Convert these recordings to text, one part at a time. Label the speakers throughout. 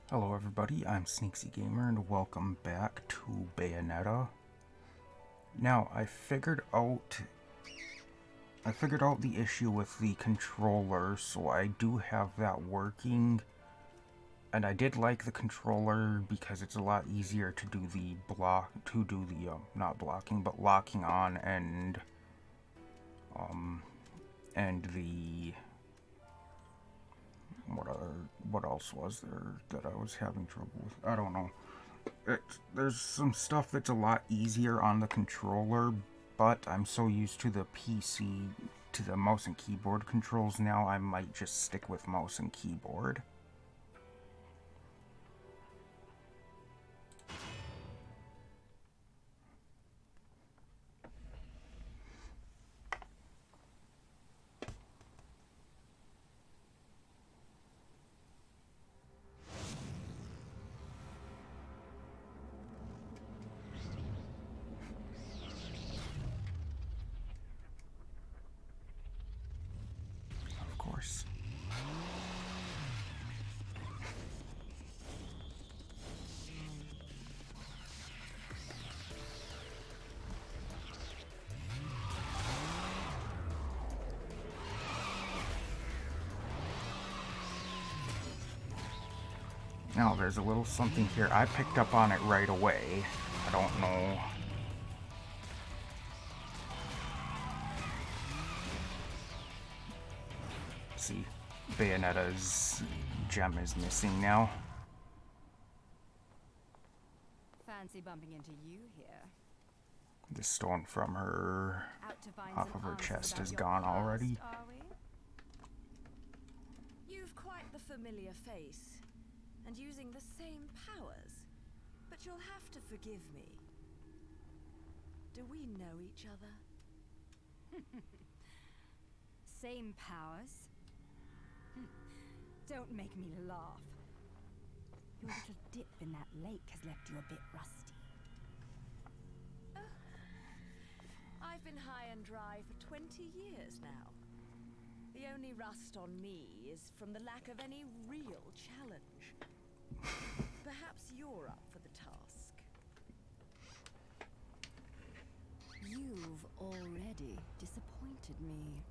Speaker 1: Hello everybody, I'm Sneaksy Gamer and welcome back to Bayonetta. Now, I figured out the issue with the controller, so I do have that working. And I did like the controller because it's a lot easier to do the not blocking, but locking on and the what else was there that I was having trouble with? I don't know. There's some stuff that's a lot easier on the controller, but I'm so used to the PC, to the mouse and keyboard controls now, I might just stick with mouse and keyboard. Of course. Now, there's a little something here. I picked up on it right away. I don't know. See, Bayonetta's gem is missing now.
Speaker 2: Fancy bumping into you here.
Speaker 1: The stone from her off of her chest is gone already.
Speaker 2: Are we?
Speaker 3: You've quite the familiar face, and using the same powers. But you'll have to forgive me. Do we know each other?
Speaker 2: Same powers? Don't make me laugh. Your little dip in that lake has left you a bit rusty.
Speaker 3: I've been high and dry for 20 years now. The only rust on me is from the lack of any real challenge. Perhaps you're up for the task.
Speaker 2: You've already disappointed me.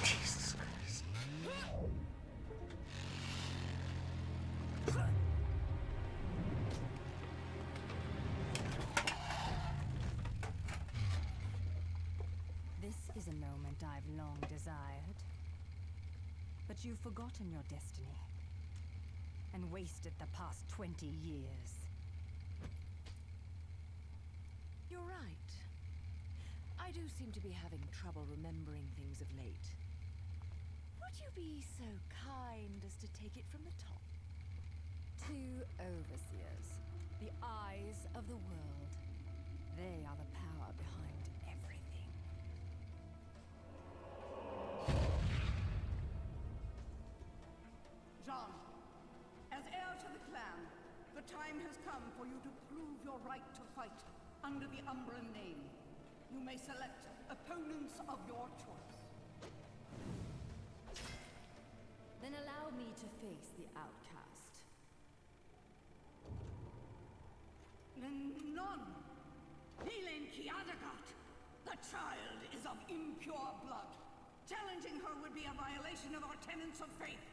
Speaker 1: Jesus Christ.
Speaker 2: This is a moment I've long desired. But you've forgotten your destiny and wasted the past 20 years.
Speaker 3: You're right. I do seem to be having trouble remembering things of late. Would you be so kind as to take it from the top?
Speaker 2: Two overseers, the eyes of the world. They are the power behind everything.
Speaker 4: Jean, as heir to the clan, the time has come for you to prove your right to fight under the Umbra name. You may select opponents of your choice.
Speaker 2: Then allow me to face the outcast.
Speaker 4: None. Helen Kiadagat. The child is of impure blood. Challenging her would be a violation of our tenets of faith.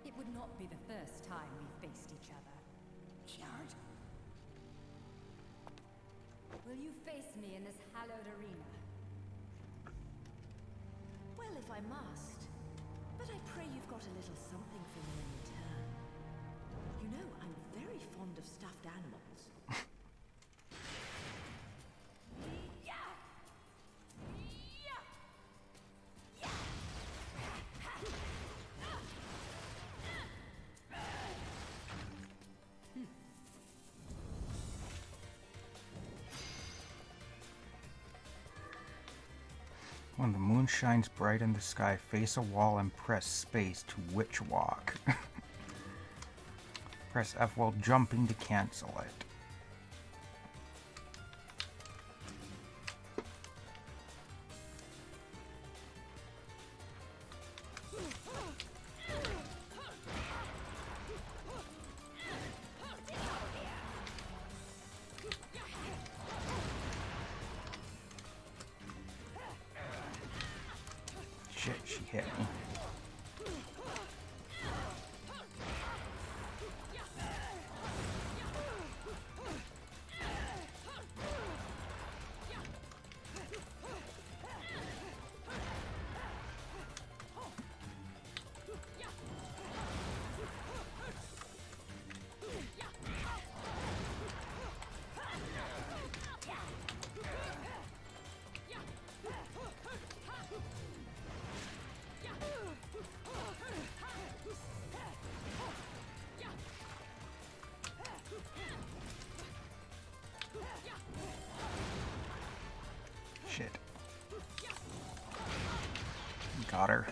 Speaker 2: It would not be the first time we faced each other.
Speaker 4: Kiard?
Speaker 2: Will you face me in this hallowed arena?
Speaker 3: Well, if I must. But I pray you've got a little something for me in return. You know, I'm very fond of stuffed animals. Yeah! Yeah! Yeah!
Speaker 1: When the moon shines bright in the sky, face a wall and press space to witch walk. press F while jumping to cancel it. Shit, she hit me. Shit. Got her.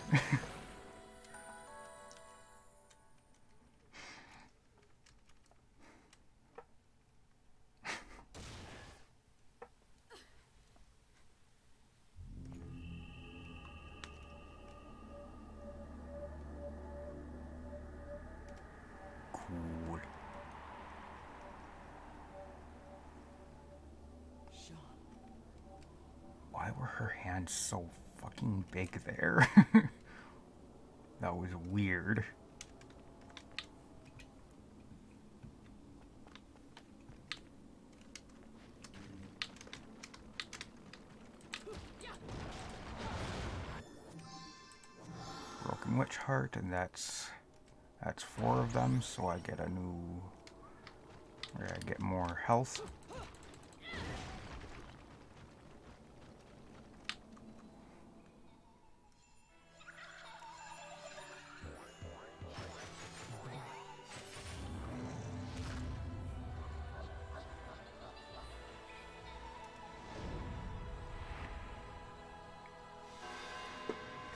Speaker 1: Cool. Why were her hands so fucking big there? That was weird. Broken Witch Heart, and that's 4 of them, so I get a new, or I get more health.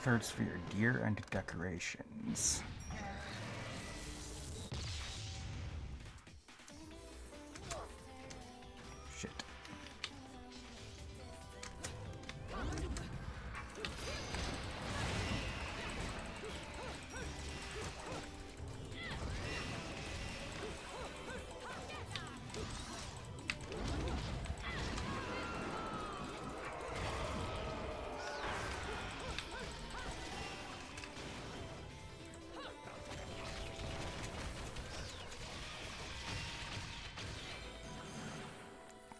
Speaker 1: Third sphere, gear and decorations. Shit.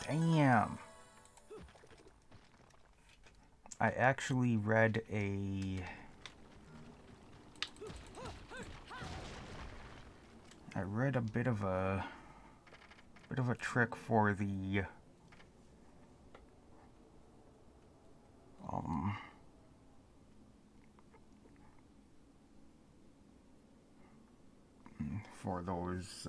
Speaker 1: Damn. I actually read a bit of a trick for the for those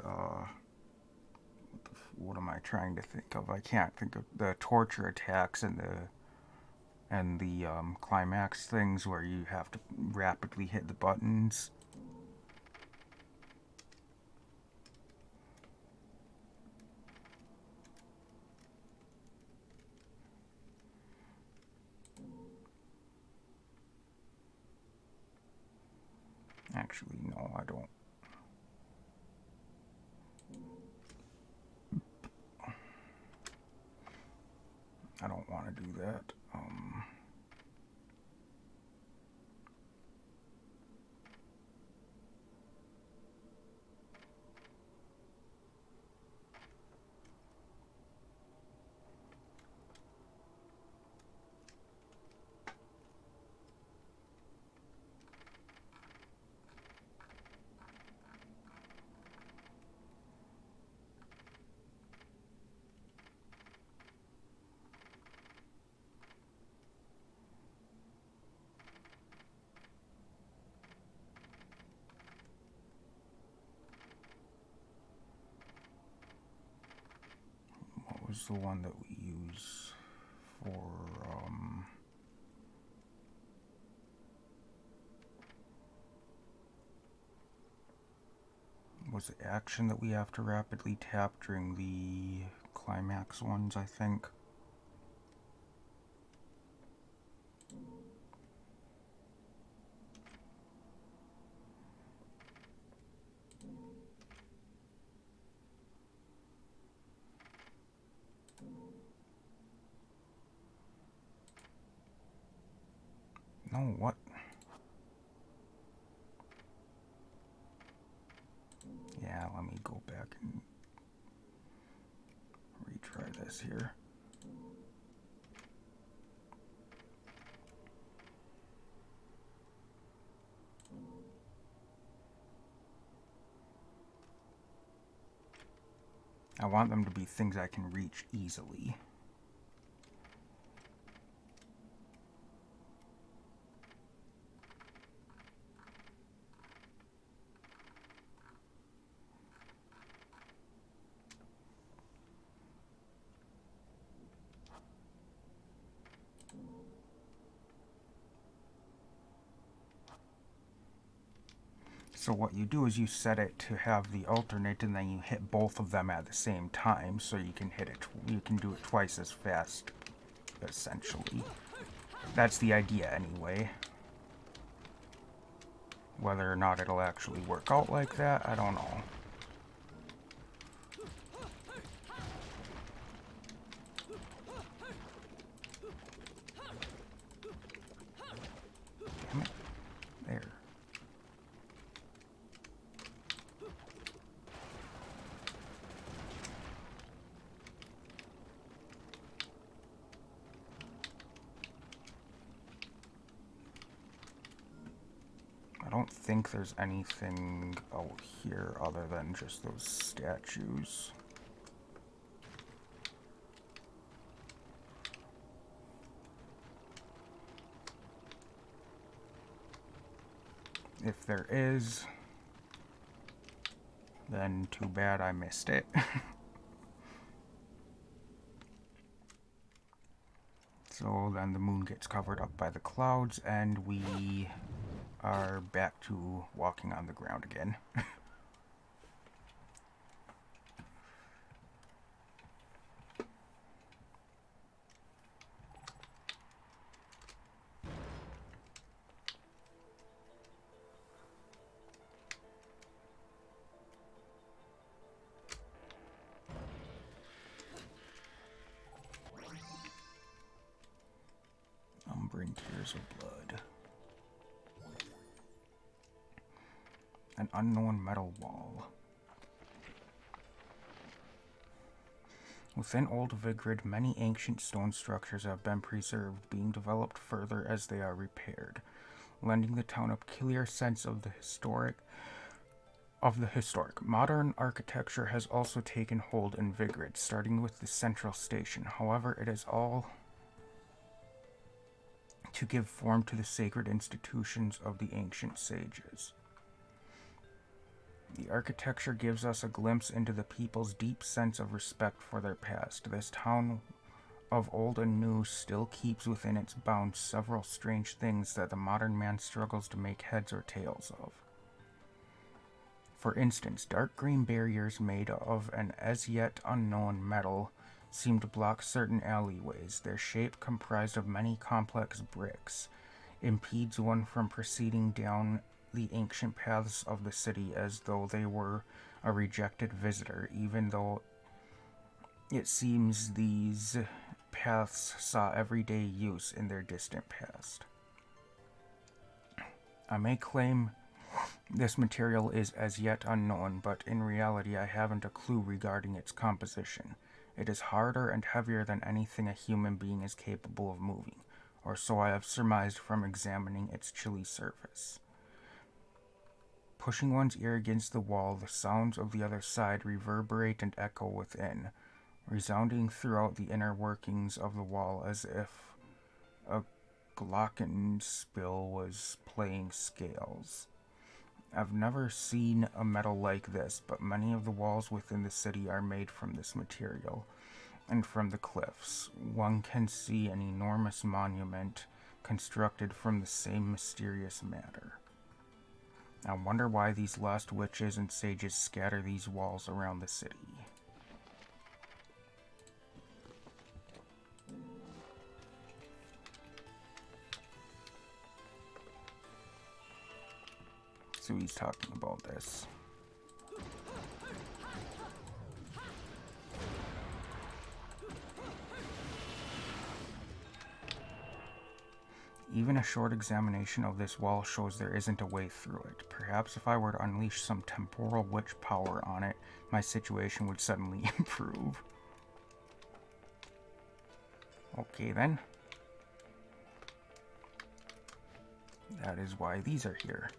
Speaker 1: what am I trying to think of? I can't think of the torture attacks and the climax things where you have to rapidly hit the buttons. Actually, no, I don't. I don't want to do that. What was the one that we use for was the action that we have to rapidly tap during the climax ones, I think. No, what? Yeah, let me go back and retry this here. I want them to be things I can reach easily. So what you do is you set it to have the alternate, and then you hit both of them at the same time, so you can hit it. You can do it twice as fast, essentially. That's the idea, anyway. Whether or not it'll actually work out like that, I don't know. Damn it. There. I don't think there's anything out here other than just those statues. If there is, then too bad I missed it. So then the moon gets covered up by the clouds, and we are back to walking on the ground again. Umbran Tears of Blood. An unknown metal wall. Within Old Vigrid, many ancient stone structures have been preserved, being developed further as they are repaired, lending the town a peculiar sense of the historic. Modern architecture has also taken hold in Vigrid, starting with the central station. However, it is all to give form to the sacred institutions of the ancient sages. The architecture gives us a glimpse into the people's deep sense of respect for their past. This town of old and new still keeps within its bounds several strange things that the modern man struggles to make heads or tails of. For instance, dark green barriers made of an as yet unknown metal seem to block certain alleyways. Their shape, comprised of many complex bricks, impedes one from proceeding down the ancient paths of the city as though they were a rejected visitor, even though it seems these paths saw everyday use in their distant past. I may claim this material is as yet unknown, but in reality I haven't a clue regarding its composition. It is harder and heavier than anything a human being is capable of moving, or so I have surmised from examining its chilly surface. Pushing one's ear against the wall, the sounds of the other side reverberate and echo within, resounding throughout the inner workings of the wall as if a glockenspiel was playing scales. I've never seen a metal like this, but many of the walls within the city are made from this material, and from the cliffs one can see an enormous monument constructed from the same mysterious matter. I wonder why these lost witches and sages scatter these walls around the city. So he's talking about this. Even a short examination of this wall shows there isn't a way through it. Perhaps if I were to unleash some temporal witch power on it, my situation would suddenly improve. Okay then. That is why these are here.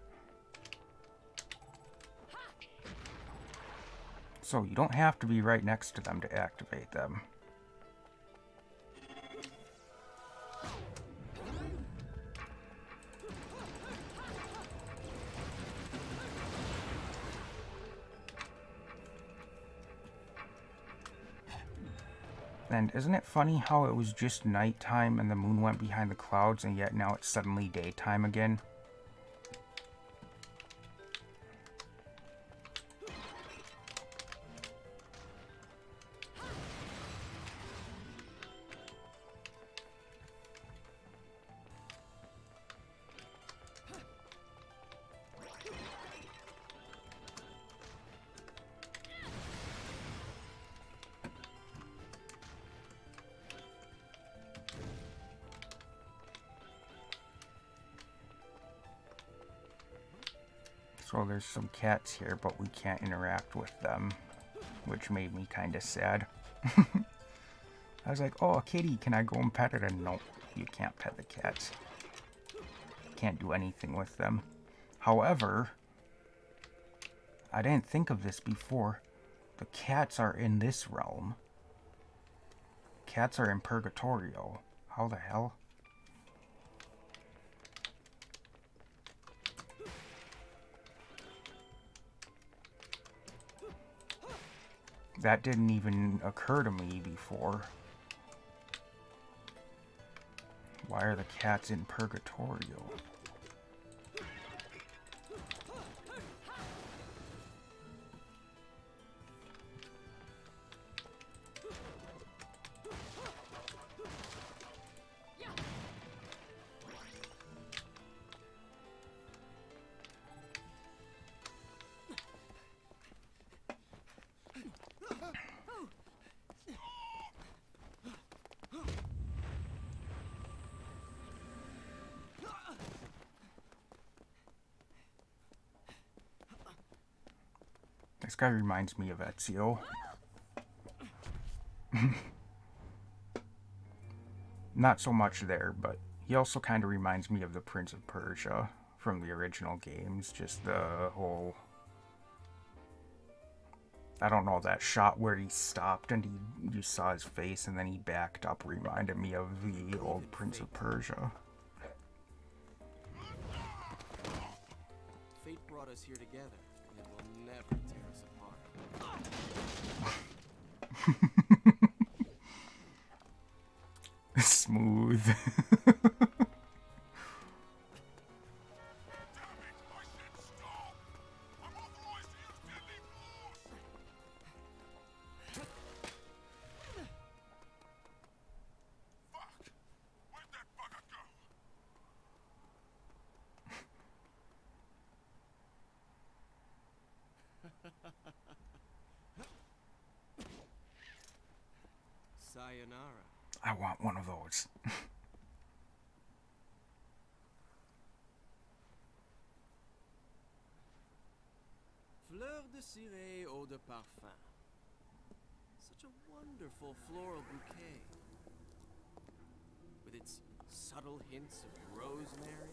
Speaker 1: So you don't have to be right next to them to activate them. And isn't it funny how it was just nighttime and the moon went behind the clouds and yet now it's suddenly daytime again? So there's some cats here, but we can't interact with them, which made me kind of sad. I was like, oh, a kitty, can I go and pet it? And nope, you can't pet the cats. Can't do anything with them. However, I didn't think of this before. The cats are in this realm. Cats are in Purgatorio. How the hell? That didn't even occur to me before. Why are the cats in Purgatorio? This guy reminds me of Ezio. Not so much there, but he also kind of reminds me of the Prince of Persia from the original games. Just the whole... I don't know, that shot where he stopped and you saw his face and then he backed up reminded me of the old Prince of Persia.
Speaker 5: Fate brought us here together, and it will never tear us apart.
Speaker 1: Smooth.
Speaker 5: Sayonara.
Speaker 1: I want one of those.
Speaker 5: Fleur de ciré eau de parfum. Such a wonderful floral bouquet. With its subtle hints of rosemary.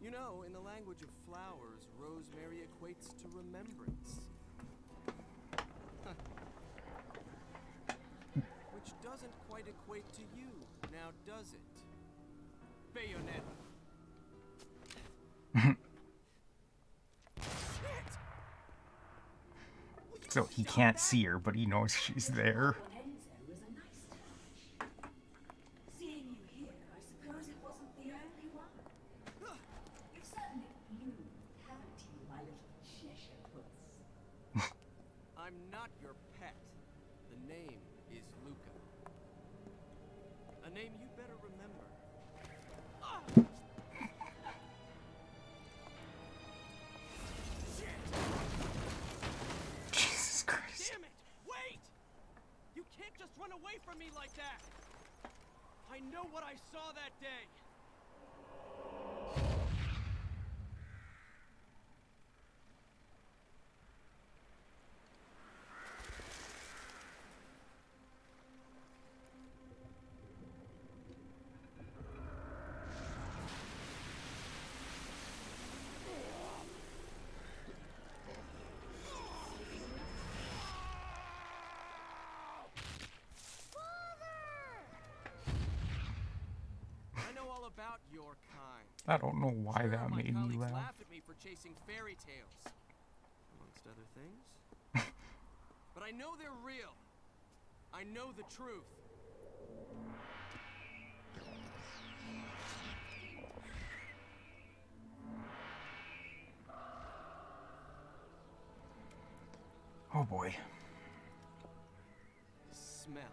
Speaker 5: You know, in the language of flowers, rosemary equates to remembrance. Which doesn't quite equate to you, now does it? Bayonetta.
Speaker 1: So he can't see her, but he knows she's there.
Speaker 6: Seeing you here, I suppose it wasn't the only one. You've certainly
Speaker 5: not your pet. The name is Luca. A name you better remember.
Speaker 1: Jesus Christ.
Speaker 5: Damn it! Wait! You can't just run away from me like that! I know what I saw that day! About your kind.
Speaker 1: I don't know why
Speaker 5: Sure,
Speaker 1: that
Speaker 5: my
Speaker 1: made me
Speaker 5: colleagues
Speaker 1: laugh.
Speaker 5: laugh at me for chasing fairy tales, amongst other things. But I know they're real. I know the truth.
Speaker 1: Oh boy.
Speaker 5: Smell.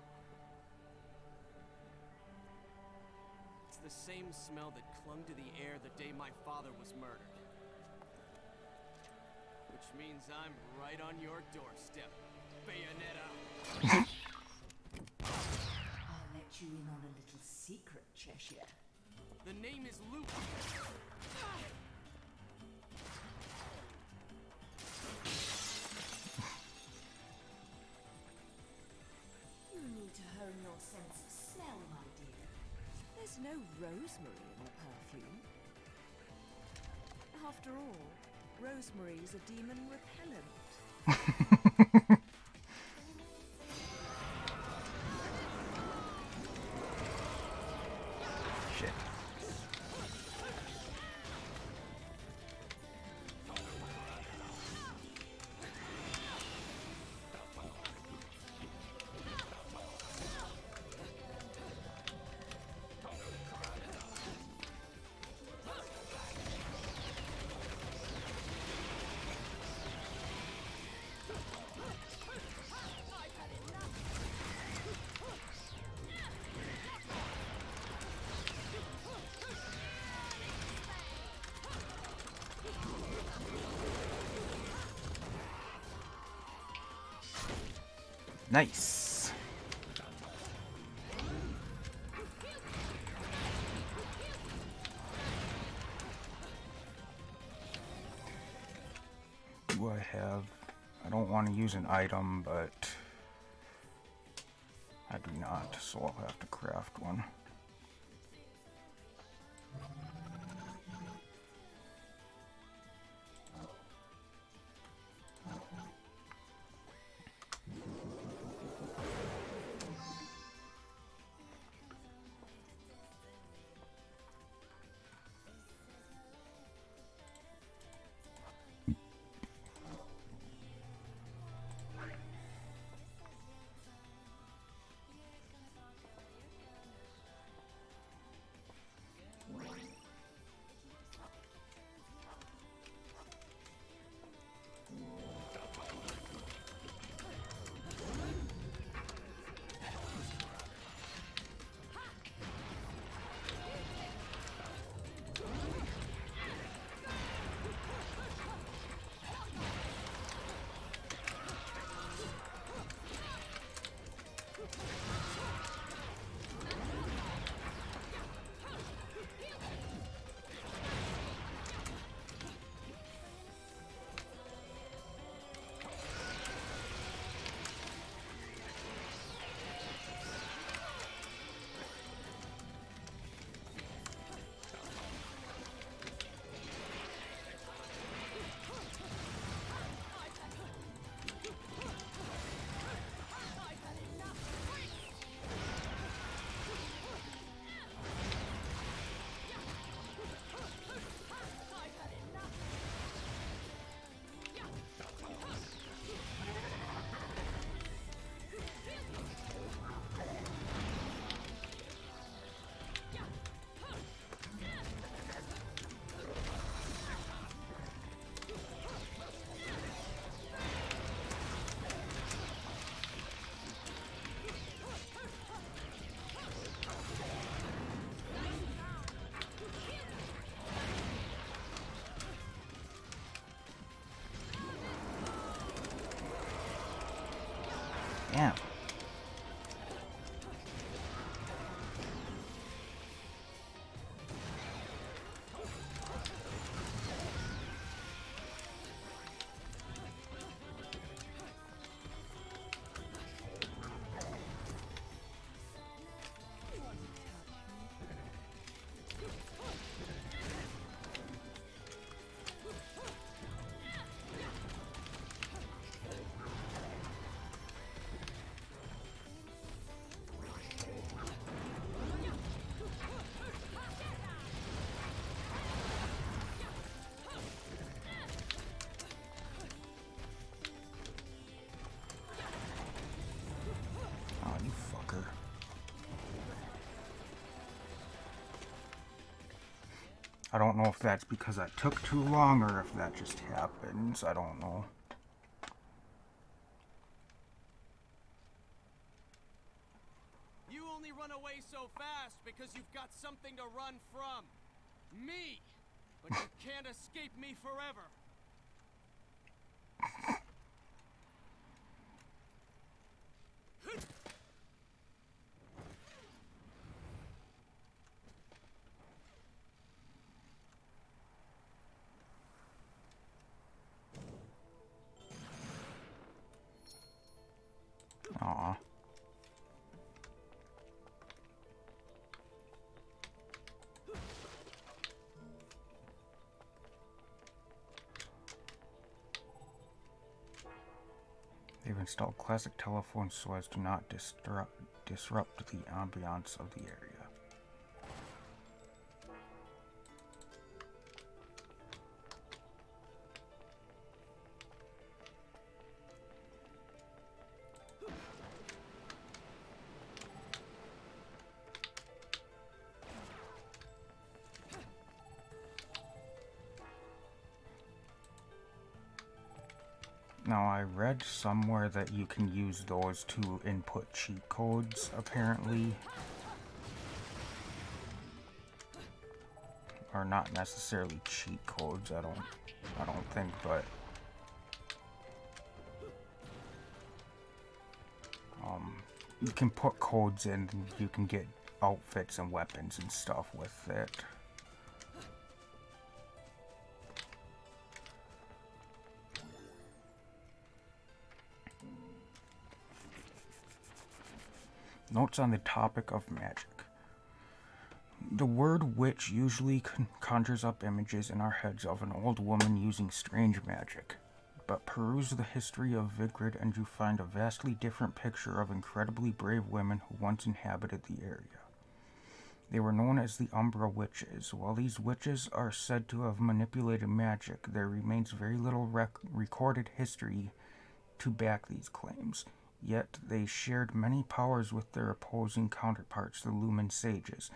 Speaker 5: The same smell that clung to the air the day my father was murdered. Which means I'm right on your doorstep, Bayonetta.
Speaker 3: I'll let you in on a little secret, Cheshire.
Speaker 5: The name is Luke.
Speaker 3: You need to hone your sense of smell, my dear. There's no rosemary in the perfume. After all, rosemary is a demon repellent.
Speaker 1: Shit. Nice. Do I have... I don't want to use an item, but I do not, so I'll have to craft one. Damn. Oh, you fucker. I don't know if that's because I took too long or if that just happens. I don't know.
Speaker 5: You only run away so fast because you've got something to run from. Me! But you can't escape me forever.
Speaker 1: Aw. They've installed classic telephones so as to not disrupt the ambiance of the area. Now, I read somewhere that you can use those to input cheat codes, apparently. Or not necessarily cheat codes, I don't think, but you can put codes in and you can get outfits and weapons and stuff with it. Notes on the topic of magic. The word witch usually conjures up images in our heads of an old woman using strange magic. But peruse the history of Vigrid and you find a vastly different picture of incredibly brave women who once inhabited the area. They were known as the Umbra Witches. While these witches are said to have manipulated magic, there remains very little recorded history to back these claims. Yet they shared many powers with their opposing counterparts, the Lumen Sages,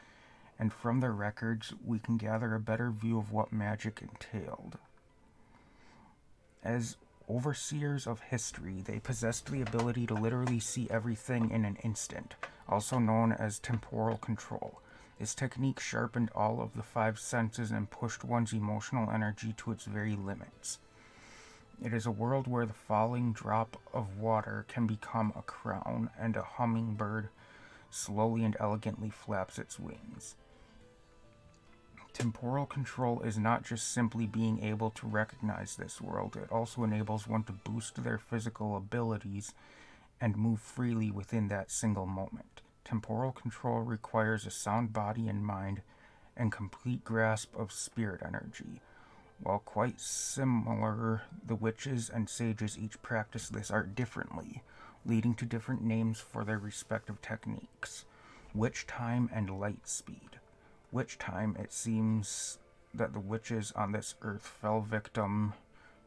Speaker 1: and from their records we can gather a better view of what magic entailed. As overseers of history, they possessed the ability to literally see everything in an instant, also known as temporal control. This technique sharpened all of the five senses and pushed one's emotional energy to its very limits. It is a world where the falling drop of water can become a crown, and a hummingbird slowly and elegantly flaps its wings. Temporal control is not just simply being able to recognize this world, it also enables one to boost their physical abilities and move freely within that single moment. Temporal control requires a sound body and mind and complete grasp of spirit energy. While quite similar, the witches and sages each practice this art differently, leading to different names for their respective techniques. Witch time and light speed. Witch time, it seems that the witches on this earth fell victim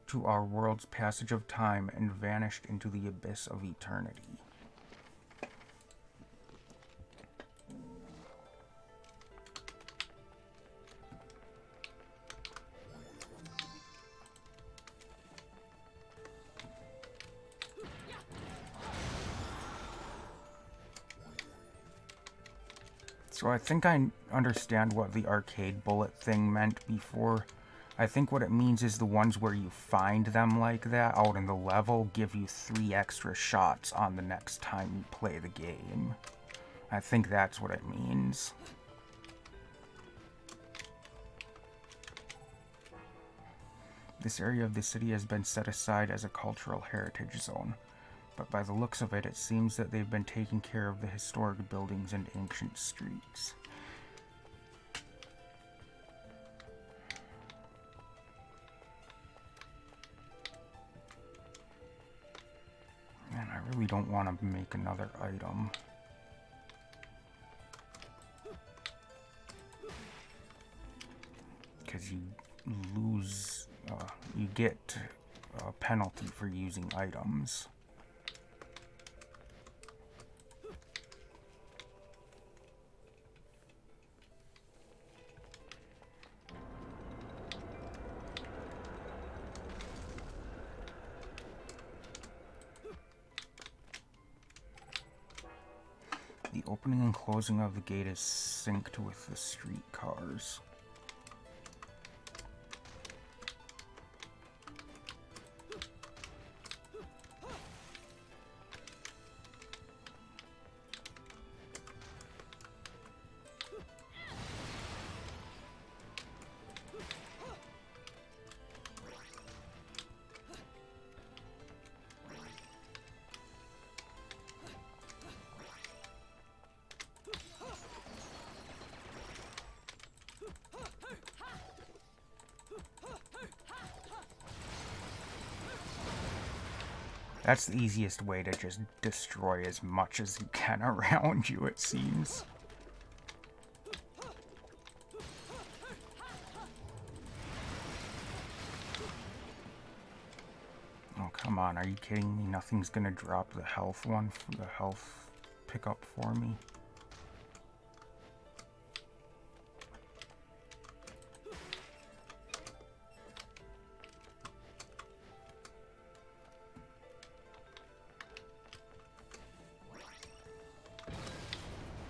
Speaker 1: to our world's passage of time and vanished into the abyss of eternity. So I think I understand what the arcade bullet thing meant before. I think what it means is the ones where you find them like that out in the level give you 3 extra shots on the next time you play the game. I think that's what it means. This area of the city has been set aside as a cultural heritage zone, but by the looks of it, it seems that they've been taking care of the historic buildings and ancient streets. Man, I really don't want to make another item. Because you lose, you get a penalty for using items. The opening and closing of the gate is synced with the streetcars. That's the easiest way to just destroy as much as you can around you, it seems. Oh, come on, are you kidding me? Nothing's gonna drop the health one for the health pickup for me.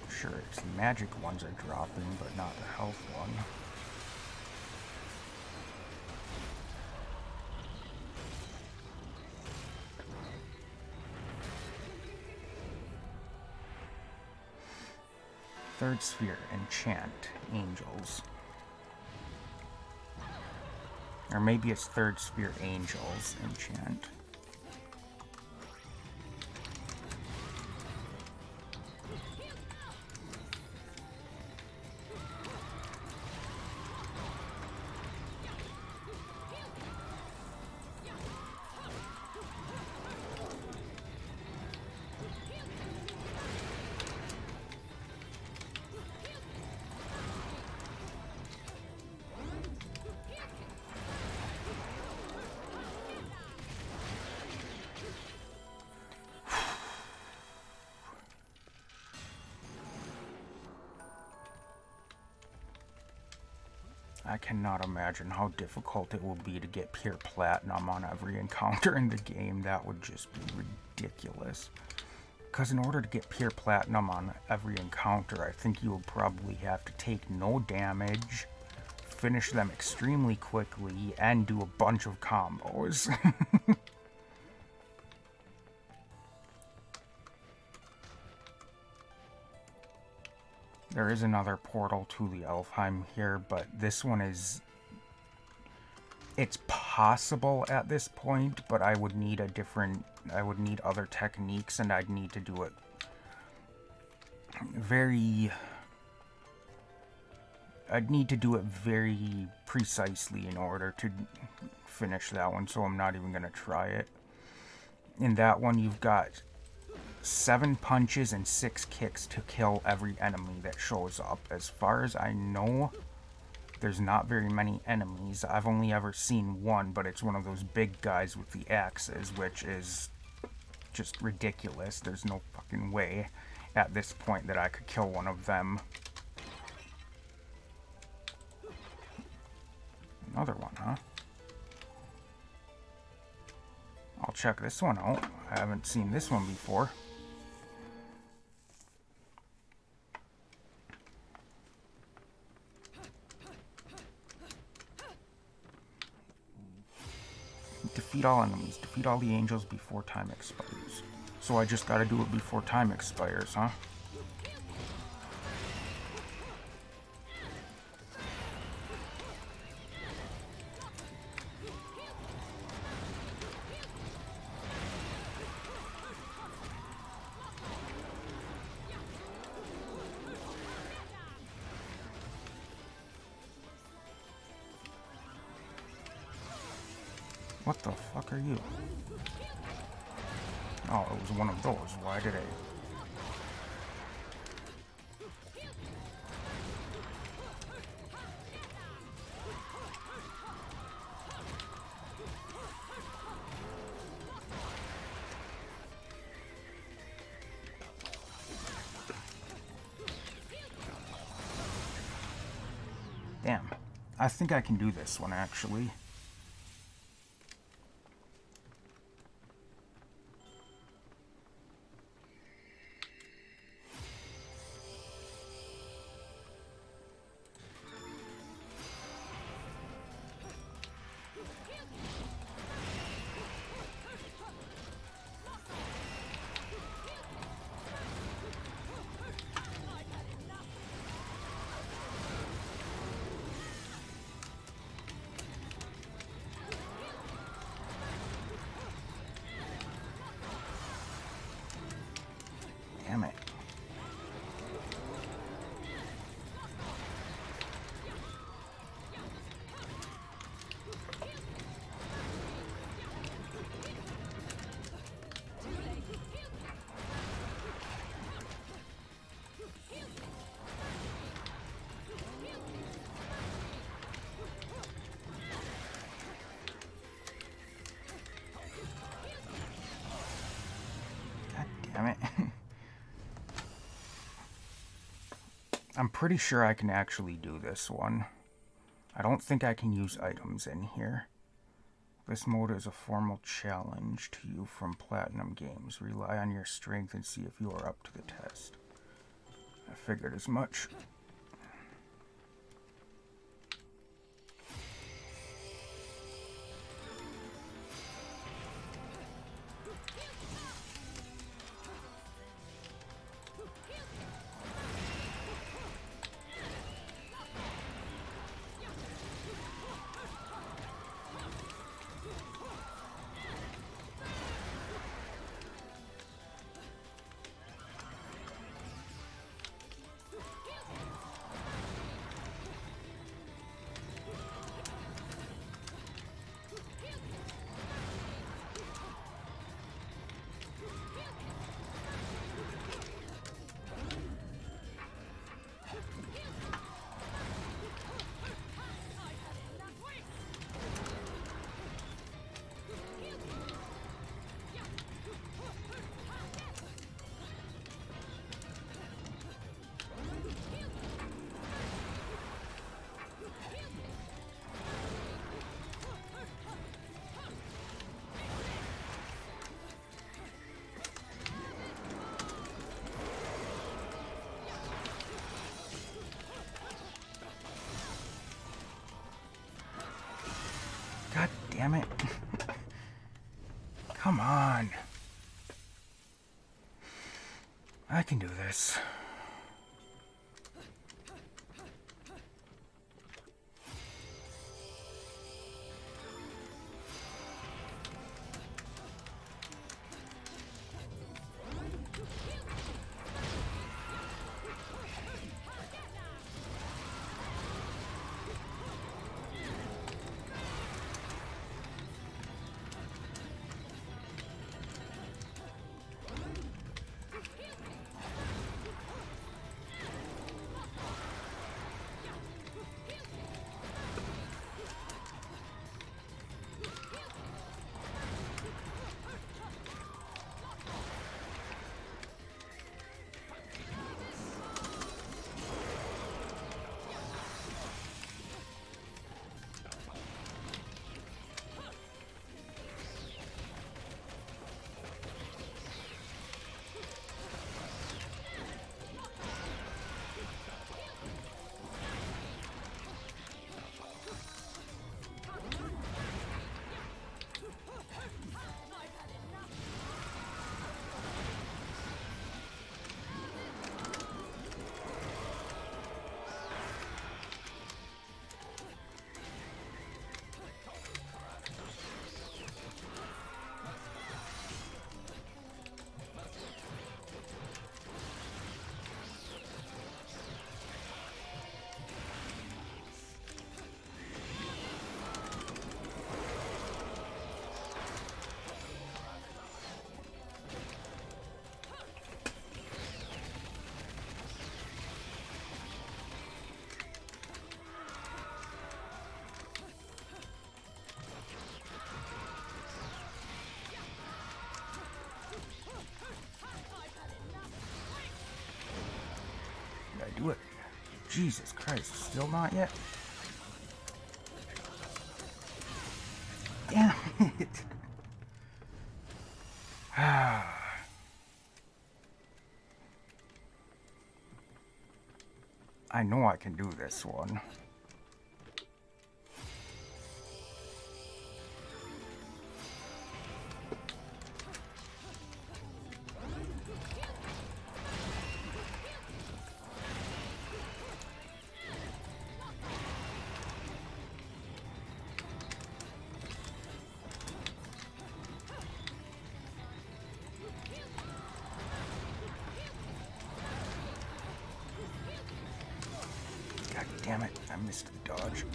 Speaker 1: Sure, it's the magic ones are dropping, but not the health one. Third sphere, enchant angels. Or maybe it's third sphere angels, enchant. I cannot imagine how difficult it will be to get pure platinum on every encounter in the game. That would just be ridiculous. Because in order to get pure platinum on every encounter, I think you will probably have to take no damage, finish them extremely quickly, and do a bunch of combos. There is another portal to the Elfheim here, but this one is... It's possible at this point, but I would need I would need other techniques, and I'd need to do it I'd need to do it very precisely in order to finish that one, so I'm not even going to try it. In that one, you've got 7 punches and 6 kicks to kill every enemy that shows up. As far as I know, there's not very many enemies. I've only ever seen one, but it's one of those big guys with the axes, which is just ridiculous. There's no fucking way at this point that I could kill one of them. Another one, huh? I'll check this one out. I haven't seen this one before. defeat all enemies. Defeat all the angels before time expires. So I just gotta do it before time expires, huh? What the fuck are you? Oh, it was one of those. Why did I... Damn. I think I can do this one, actually. Damn it. God damn it. I'm pretty sure I can actually do this one. I don't think I can use items in here. This mode is a formal challenge to you from Platinum Games. Rely on your strength and see if you are up to the test. I figured as much. God damn it. Come on. I can do this. do it. Jesus Christ, still not yet? Damn it. I know I can do this one. God damn it, I missed the dodge.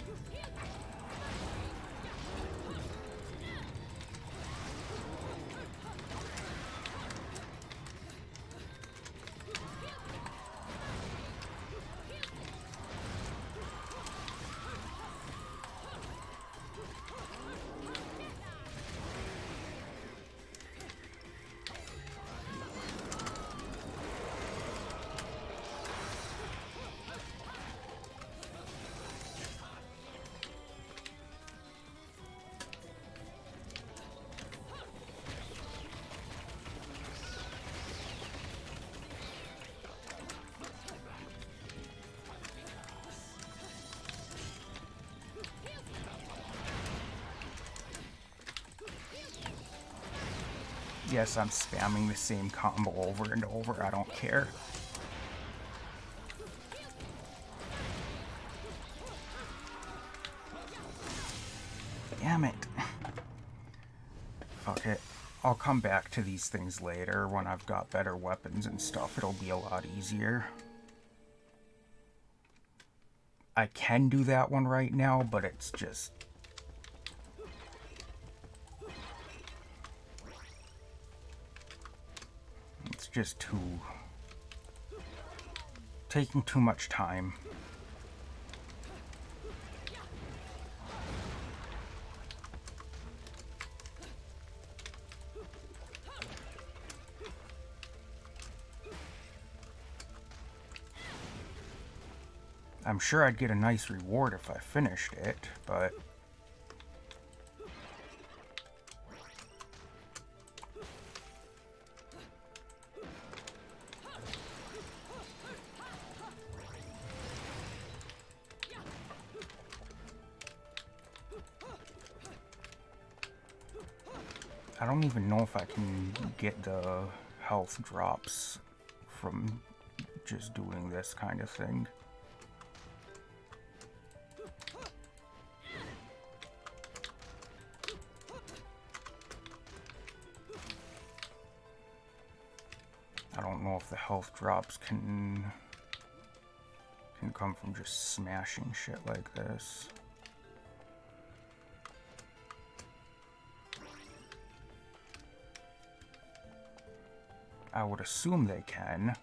Speaker 1: Yes, I'm spamming the same combo over and over, I don't care. Damn it. Fuck it. I'll come back to these things later when I've got better weapons and stuff. It'll be a lot easier. I can do that one right now, but it's just... it's just taking too much time. I'm sure I'd get a nice reward if I finished it, but... I don't even know if I can get the health drops from just doing this kind of thing. I don't know if the health drops can come from just smashing shit like this. I would assume they can.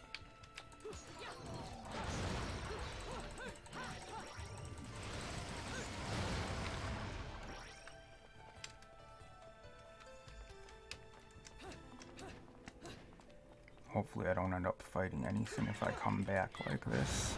Speaker 1: Hopefully I don't end up fighting anything if I come back like this.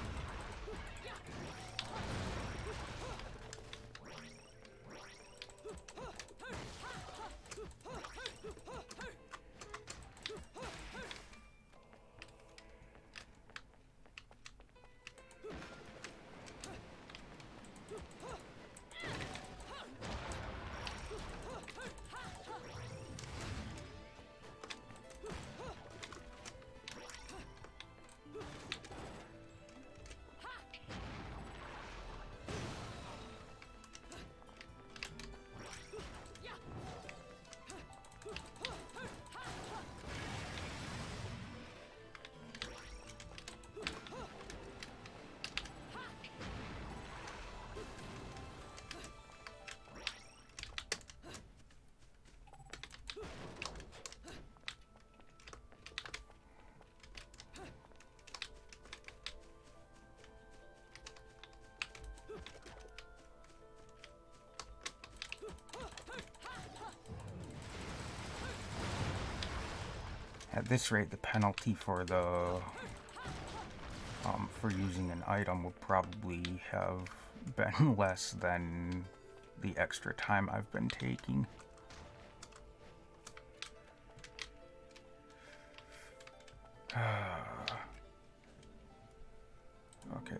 Speaker 1: At this rate, the penalty for the for using an item would probably have been less than the extra time I've been taking. Okay.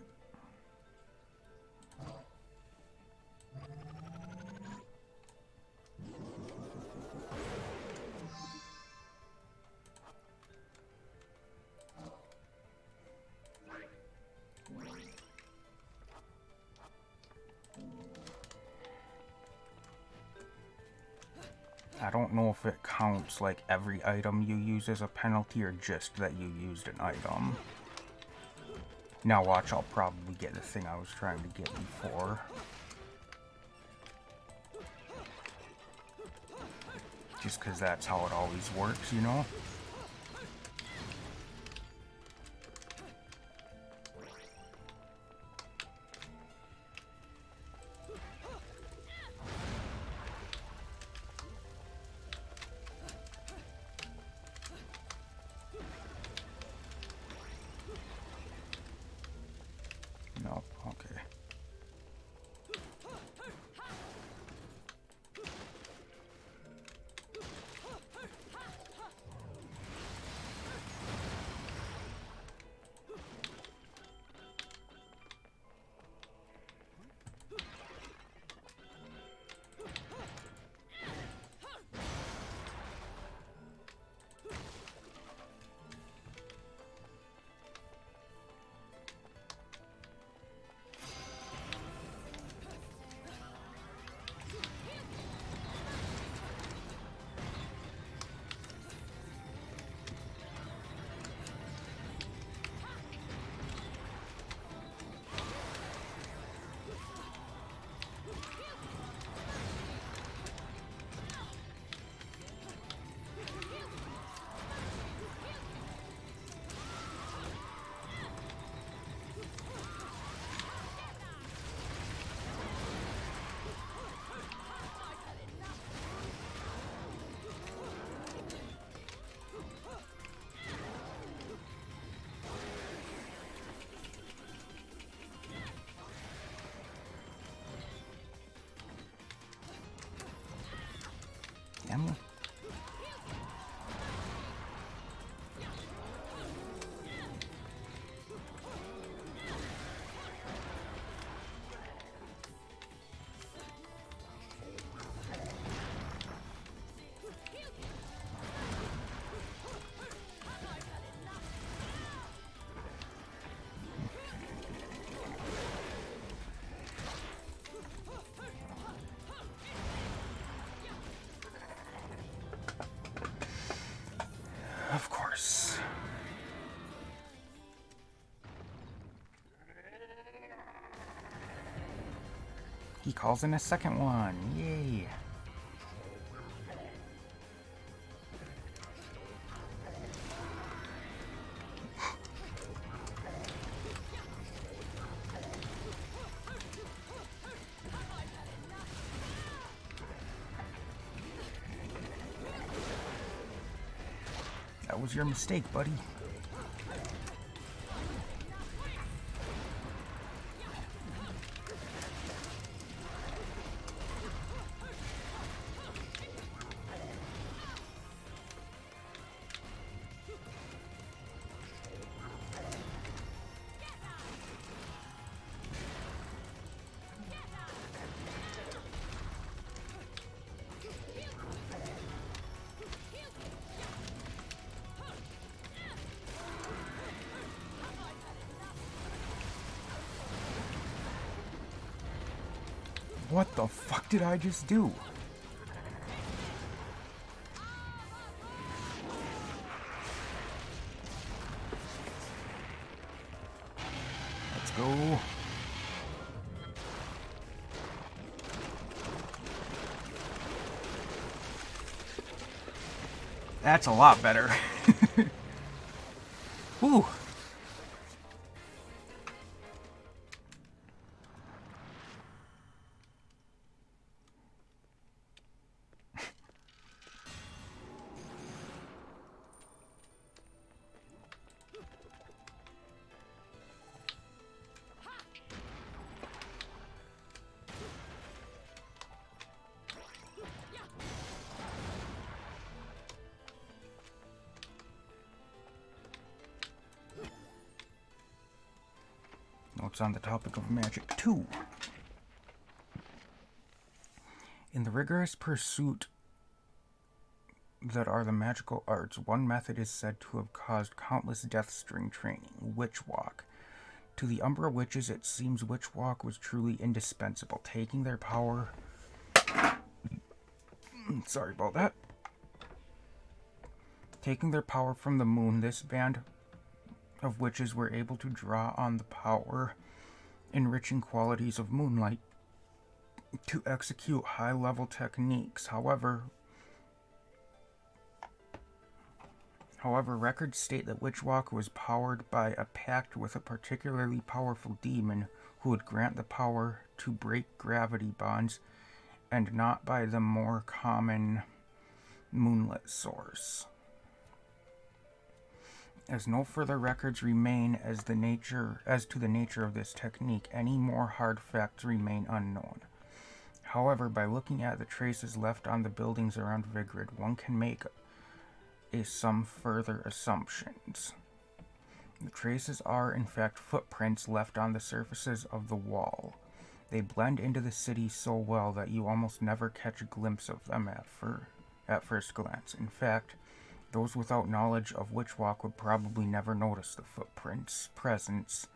Speaker 1: I don't know if it counts like every item you use as a penalty or just that you used an item. Now watch, I'll probably get the thing I was trying to get before. Just because that's how it always works, you know? Nope, okay. Damn you. Of course. He calls in a second one. Yay. That was your mistake, buddy. What the fuck did I just do? Let's go. That's a lot better. Whew. notes on the topic of magic, too. In the rigorous pursuit that are the magical arts, one method is said to have caused countless deaths during training, witch walk. To the Umbra Witches, it seems witch walk was truly indispensable, taking their power... Sorry about that. Taking their power from the moon, this band of witches were able to draw on the power, enriching qualities of moonlight to execute high-level techniques. However, records state that Witchwalk was powered by a pact with a particularly powerful demon who would grant the power to break gravity bonds, and not by the more common moonlit source. As no further records remain as to the nature of this technique, any more hard facts remain unknown. However, by looking at the traces left on the buildings around Vigrid, one can make some further assumptions. The traces are, in fact, footprints left on the surfaces of the wall. They blend into the city so well that you almost never catch a glimpse of them at first glance. In fact, those without knowledge of Witchwalk would probably never notice the footprints' presence.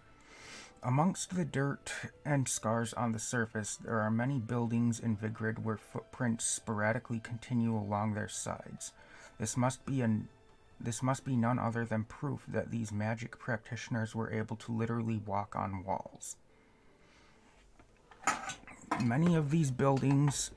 Speaker 1: Amongst the dirt and scars on the surface, there are many buildings in Vigrid where footprints sporadically continue along their sides. This must be none other than proof that these magic practitioners were able to literally walk on walls. Many of these buildings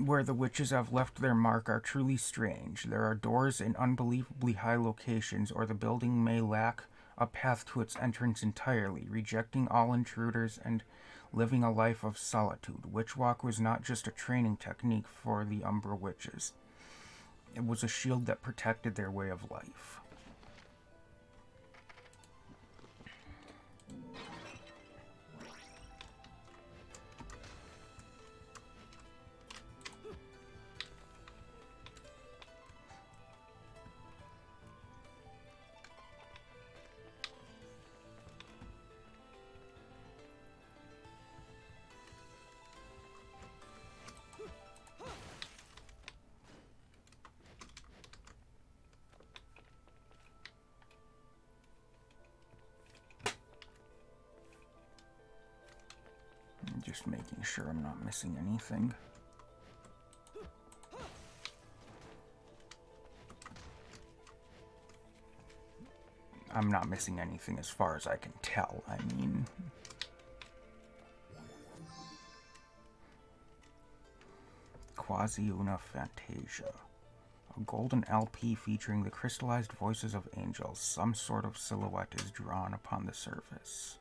Speaker 1: where the witches have left their mark are truly strange. There are doors in unbelievably high locations, or the building may lack a path to its entrance entirely, rejecting all intruders and living a life of solitude. Witchwalk was not just a training technique for the Umbra Witches. It was a shield that protected their way of life. Just making sure I'm not missing anything. I'm not missing anything as far as I can tell. I mean... Quasi Una Fantasia. A golden LP featuring the crystallized voices of angels. Some sort of silhouette is drawn upon the surface.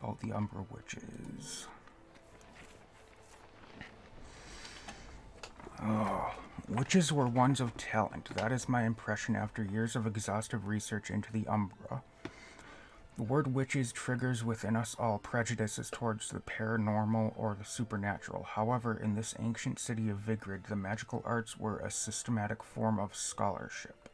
Speaker 1: About the Umbra Witches. Witches were ones of talent. That is my impression after years of exhaustive research into the Umbra. The word witches triggers within us all prejudices towards the paranormal or the supernatural. However, in this ancient city of Vigrid, the magical arts were a systematic form of scholarship.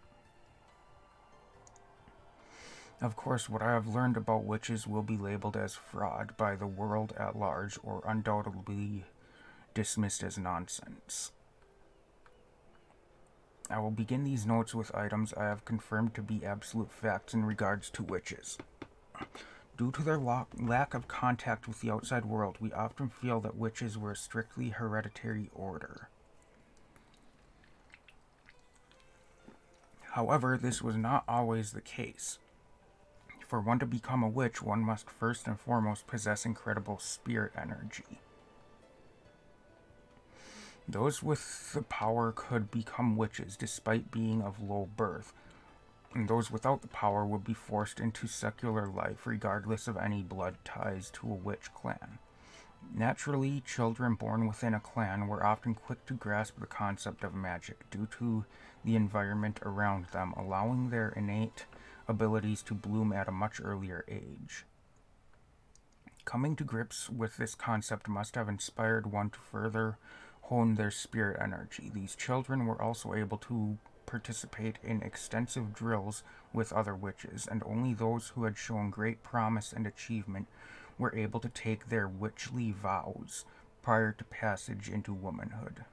Speaker 1: Of course, what I have learned about witches will be labeled as fraud by the world at large, or undoubtedly dismissed as nonsense. I will begin these notes with items I have confirmed to be absolute facts in regards to witches. Due to their lack of contact with the outside world, we often feel that witches were a strictly hereditary order. However, this was not always the case. For one to become a witch, one must first and foremost possess incredible spirit energy. Those with the power could become witches despite being of low birth, and those without the power would be forced into secular life regardless of any blood ties to a witch clan. Naturally, children born within a clan were often quick to grasp the concept of magic due to the environment around them, allowing their innate abilities to bloom at a much earlier age. Coming to grips with this concept must have inspired one to further hone their spirit energy. These children were also able to participate in extensive drills with other witches, and only those who had shown great promise and achievement were able to take their witchly vows prior to passage into womanhood.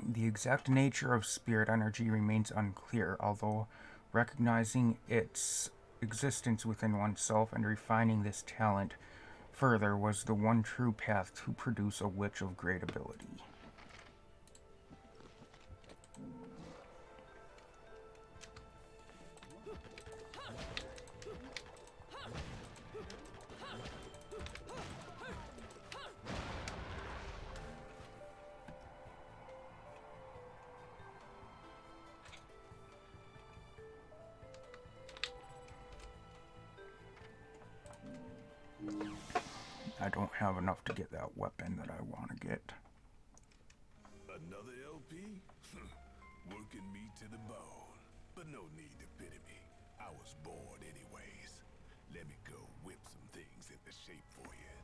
Speaker 1: The exact nature of spirit energy remains unclear, although recognizing its existence within oneself and refining this talent further was the one true path to produce a witch of great ability. I don't have enough to get that weapon that I want to get.
Speaker 6: Another LP? Working me to the bone. But no need to pity me. I was bored anyways. Let me go whip some things into shape for you.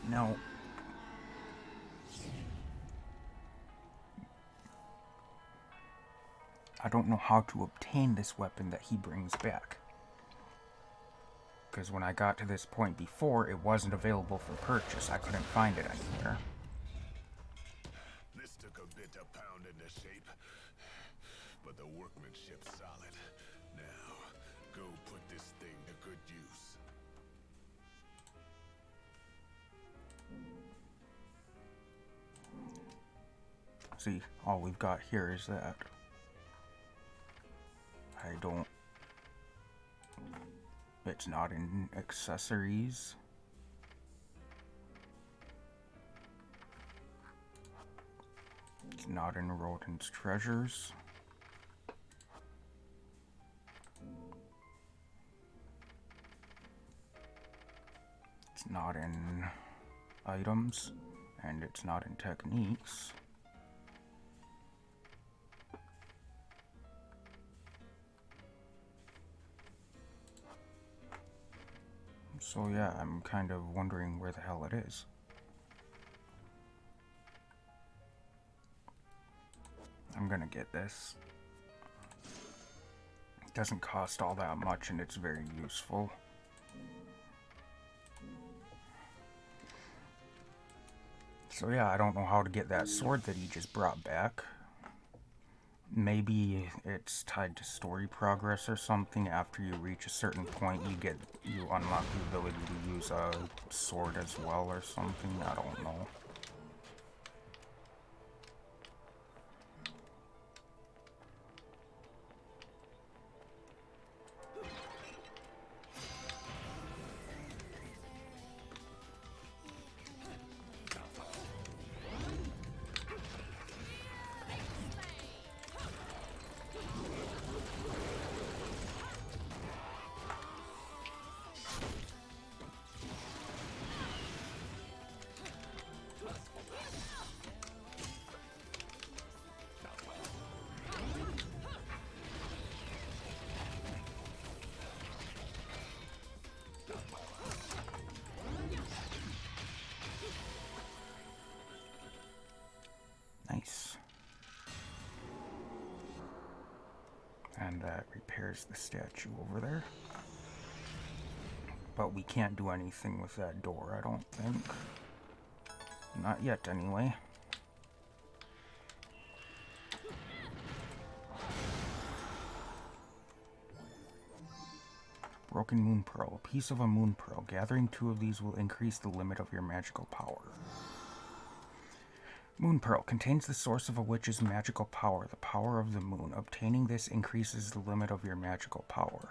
Speaker 1: Now, I don't know how to obtain this weapon that he brings back. Because when I got to this point before, it wasn't available for purchase. I couldn't find it anywhere.
Speaker 6: This took a bit to pound into shape, but the workmanship's solid. Now, go put this thing to good use.
Speaker 1: See, all we've got here is that. I don't... It's not in accessories. It's not in Rodent's treasures. It's not in items, and it's not in techniques. So yeah, I'm kind of wondering where the hell it is. I'm gonna get this. It doesn't cost all that much and it's very useful. So yeah, I don't know how to get that sword that he just brought back. Maybe it's tied to story progress or something. After you reach a certain point, you unlock the ability to use a sword as well or something. I don't know. Nice. And that repairs the statue over there. But we can't do anything with that door, I don't think. Not yet, anyway. Broken Moon Pearl. A piece of a Moon Pearl. Gathering 2 of these will increase the limit of your magical power. Moon Pearl contains the source of a witch's magical power, the power of the moon. Obtaining this increases the limit of your magical power.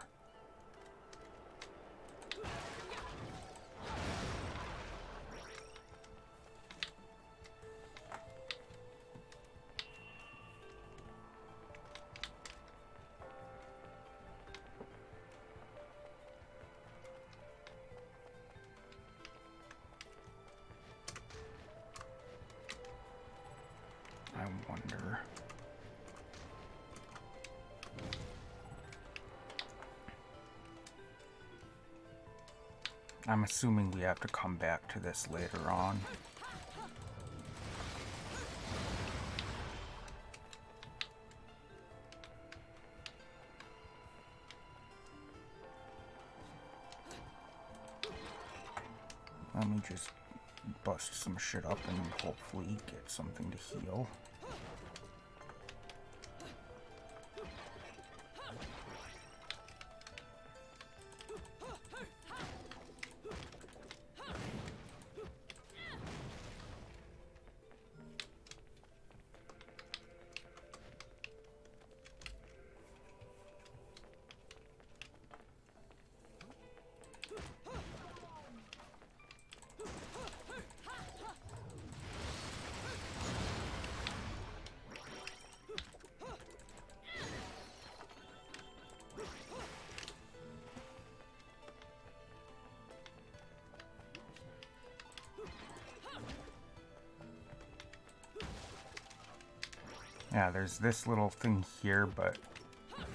Speaker 1: I'm assuming we have to come back to this later on. Let me just bust some shit up and hopefully get something to heal. Yeah, there's this little thing here, but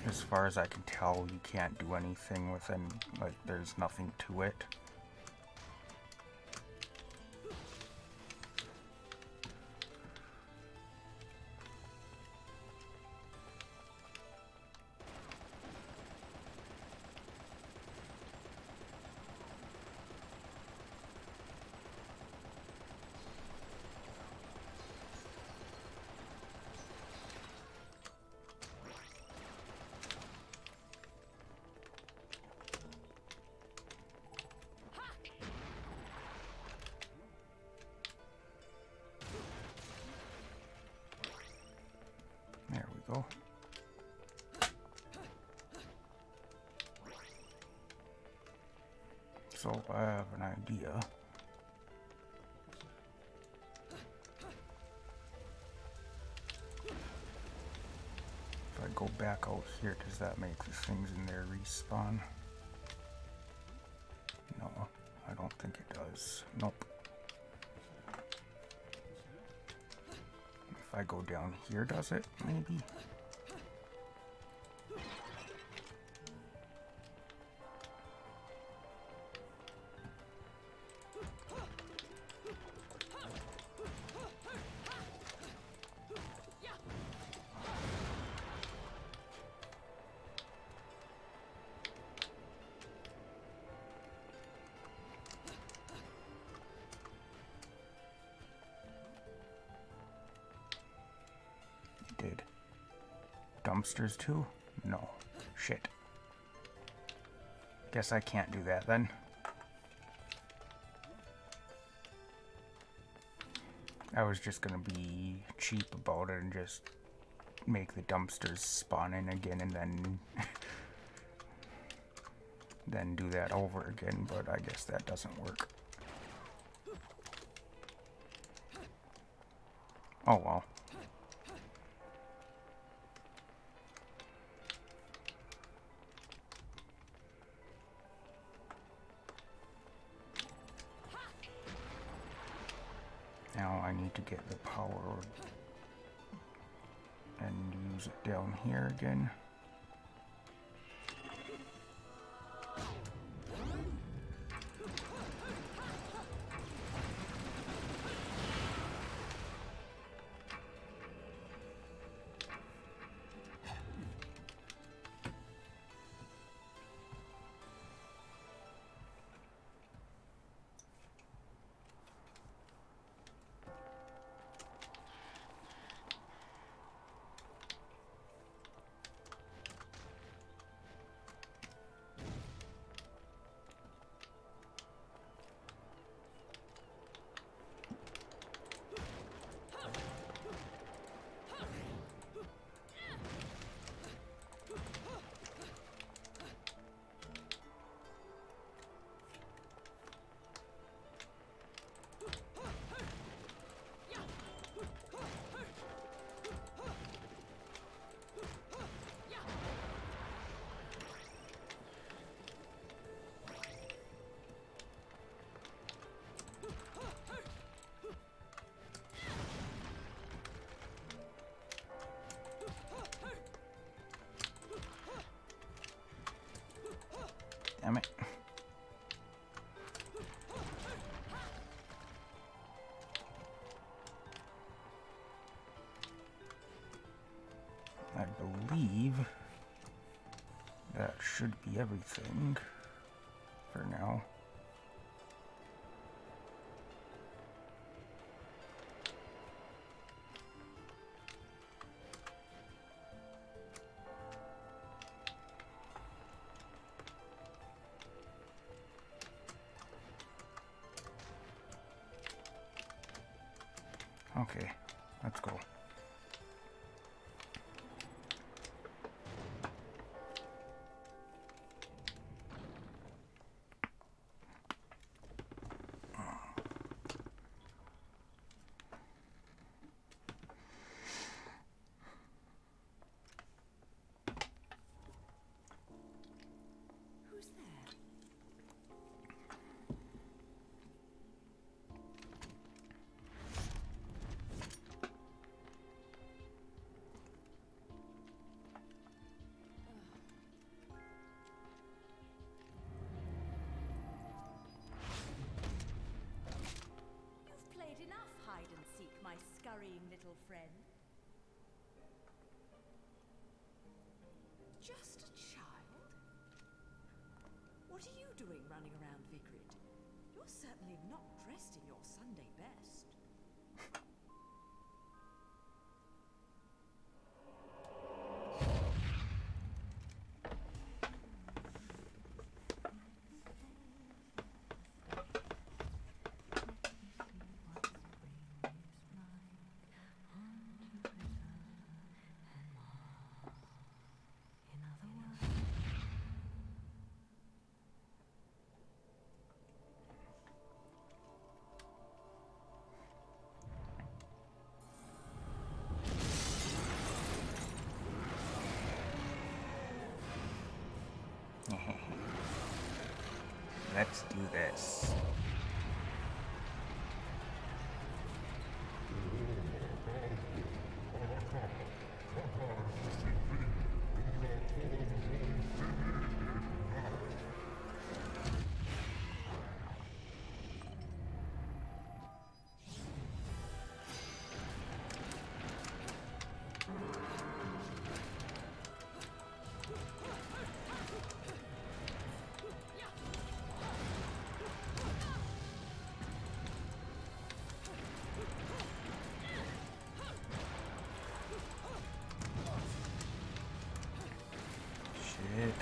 Speaker 1: as far as I can tell, you can't do anything with it. Like, there's nothing to it. There we go. So I have an idea. If I go back out here, does that make the things in there respawn? No, I don't think it does. Nope. If I go down here, does it? Maybe? Did. Dumpsters too? No. Shit. Guess I can't do that then. I was just gonna be cheap about it and just make the dumpsters spawn in again and then then do that over again, but I guess that doesn't work. Oh well. Now I need to get the power and use it down here again. Damn it. believe that should be everything for now. Okay, let's go.
Speaker 3: Who's there? You've played enough hide and seek, my scurrying little friend. Just a child? What are you doing running around Vigrid? You're certainly not dressed in your Sunday best.
Speaker 1: Let's do this. Shit.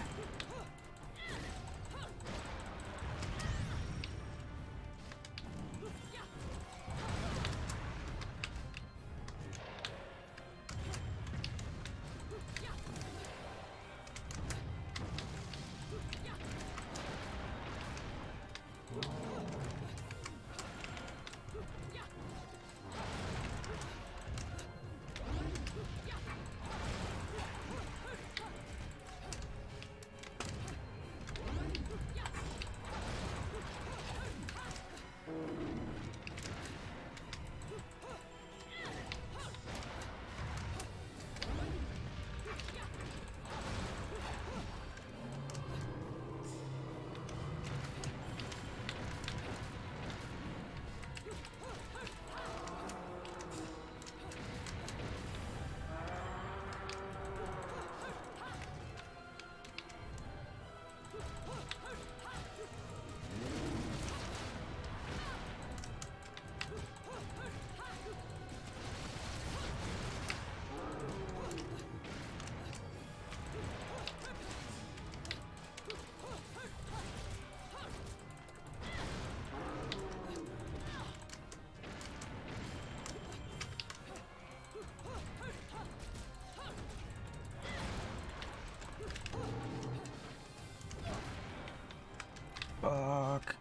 Speaker 1: Fuck.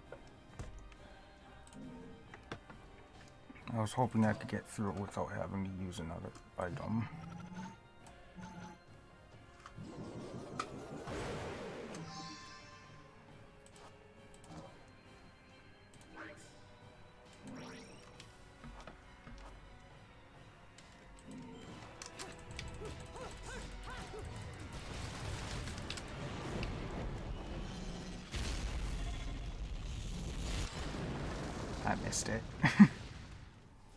Speaker 1: I was hoping I could get through it without having to use another item. I missed it.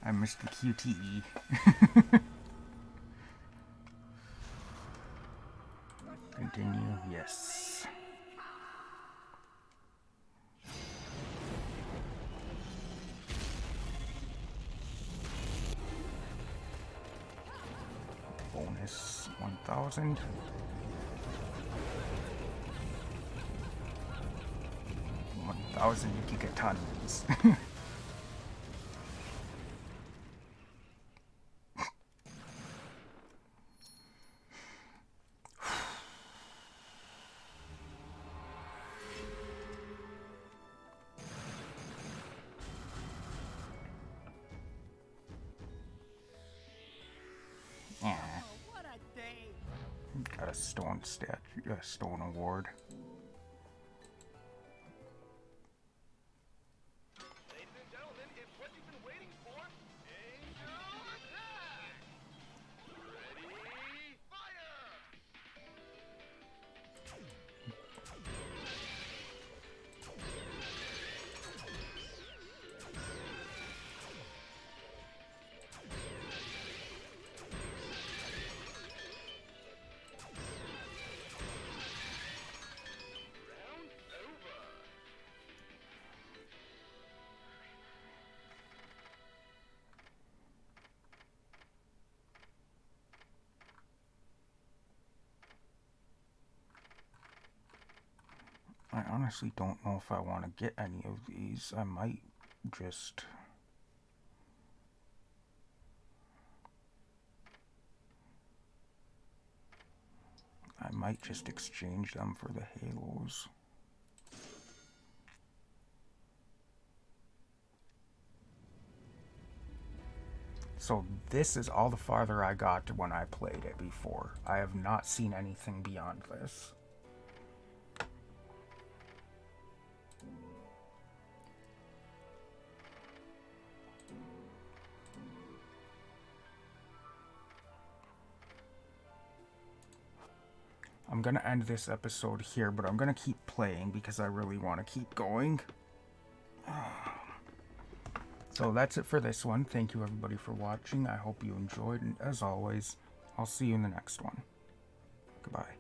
Speaker 1: I missed the QTE. Continue, yes. Bonus 1,000. $1,000 gigatons.
Speaker 5: What a day!
Speaker 1: Got a stone statue, a stone award.
Speaker 7: Ladies and gentlemen, it's what you've been waiting for. Angel attack! Ready, fire! Round over.
Speaker 1: I honestly don't know if I want to get any of these. I might just... exchange them for the halos. So this is all the farther I got when I played it before. I have not seen anything beyond this. I'm going to end this episode here, but I'm going to keep playing because I really want to keep going. So that's it for this one. Thank you everybody for watching. I hope you enjoyed, and as always, I'll see you in the next one. Goodbye.